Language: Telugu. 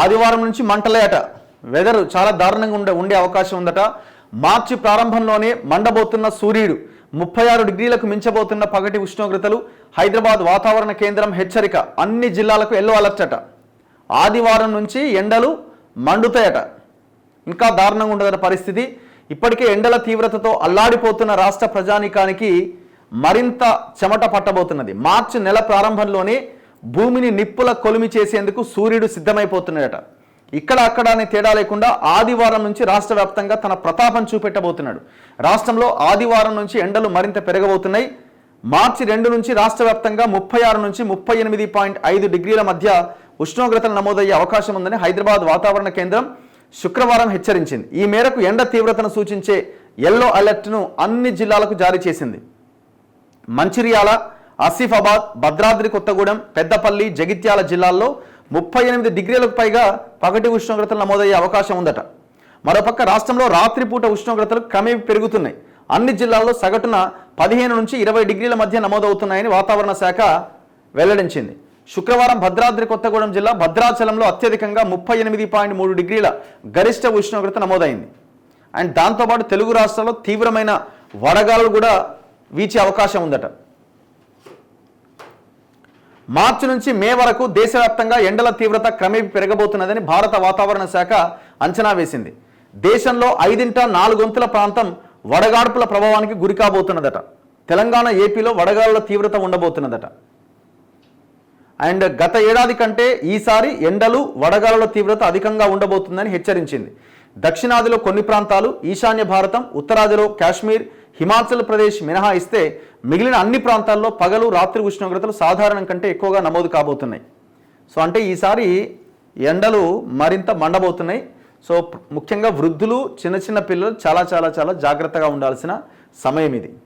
ఆదివారం నుంచి మంటలే అట. వెదర్ చాలా దారుణంగా ఉండే అవకాశం ఉందట. మార్చి ప్రారంభంలోనే మండబోతున్న సూర్యుడు, 36 డిగ్రీలకు మించబోతున్న పగటి ఉష్ణోగ్రతలు. హైదరాబాద్ వాతావరణ కేంద్రం హెచ్చరిక, అన్ని జిల్లాలకు ఎల్లో అలర్ట్ అట. ఆదివారం నుంచి ఎండలు మండుతాయట. ఇంకా దారుణంగా ఉండదట పరిస్థితి. ఇప్పటికే ఎండల తీవ్రతతో అల్లాడిపోతున్న రాష్ట్ర ప్రజానీకానికి మరింత చెమట పట్టబోతున్నది. మార్చి నెల ప్రారంభంలోనే భూమిని నిప్పుల కొలిమి చేసేందుకు సూర్యుడు సిద్ధమైపోతున్నాడట. ఇక్కడ అక్కడ అనే తేడా లేకుండా ఆదివారం నుంచి రాష్ట్ర వ్యాప్తంగా తన ప్రతాపం చూపెట్టబోతున్నాడు. రాష్ట్రంలో ఆదివారం నుంచి ఎండలు మరింత పెరగబోతున్నాయి. మార్చి 2 నుంచి రాష్ట్ర వ్యాప్తంగా 36 నుంచి 38.5 డిగ్రీల మధ్య ఉష్ణోగ్రతలు నమోదయ్యే అవకాశం ఉందని హైదరాబాద్ వాతావరణ కేంద్రం శుక్రవారం హెచ్చరించింది. ఈ మేరకు ఎండ తీవ్రతను సూచించే ఎల్లో అలర్ట్ను అన్ని జిల్లాలకు జారీ చేసింది. మంచిర్యాల, ఆసిఫాబాద్, భద్రాద్రి కొత్తగూడెం, పెద్దపల్లి, జగిత్యాల జిల్లాల్లో 38 డిగ్రీలకు పైగా పగటి ఉష్ణోగ్రతలు నమోదయ్యే అవకాశం ఉందట. మరోపక్క రాష్ట్రంలో రాత్రిపూట ఉష్ణోగ్రతలు క్రమేపీ పెరుగుతున్నాయి. అన్ని జిల్లాల్లో సగటున 15 నుంచి 20 డిగ్రీల మధ్య నమోదవుతున్నాయని వాతావరణ శాఖ వెల్లడించింది. శుక్రవారం భద్రాద్రి కొత్తగూడెం జిల్లా భద్రాచలంలో అత్యధికంగా 38.3 డిగ్రీల గరిష్ట ఉష్ణోగ్రత నమోదైంది. అండ్ దాంతోపాటు తెలుగు రాష్ట్రాల్లో తీవ్రమైన వడగాలులు కూడా వీచే అవకాశం ఉందట. మార్చి నుంచి మే వరకు దేశవ్యాప్తంగా ఎండల తీవ్రత క్రమేపీ పెరగబోతున్నదని భారత వాతావరణ శాఖ అంచనా వేసింది. దేశంలో 4/5 ప్రాంతం వడగాడ్పుల ప్రభావానికి గురి కాబోతున్నదట. తెలంగాణ, ఏపీలో వడగాలుల తీవ్రత ఉండబోతున్నదట. అండ్ గత ఏడాది కంటే ఈసారి ఎండలు, వడగాలుల తీవ్రత అధికంగా ఉండబోతుందని హెచ్చరించింది. దక్షిణాదిలో కొన్ని ప్రాంతాలు, ఈశాన్య భారతం, ఉత్తరాదిలో కాశ్మీర్, హిమాచల్ ప్రదేశ్ మినహాయిస్తే మిగిలిన అన్ని ప్రాంతాల్లో పగలు, రాత్రి ఉష్ణోగ్రతలు సాధారణం కంటే ఎక్కువగా నమోదు కాబోతున్నాయి. సో అంటే ఈసారి ఎండలు మరింత మండబోతున్నాయి. సో ముఖ్యంగా వృద్ధులు, చిన్న చిన్న పిల్లలు చాలా చాలా చాలా జాగ్రత్తగా ఉండాల్సిన సమయం ఇది.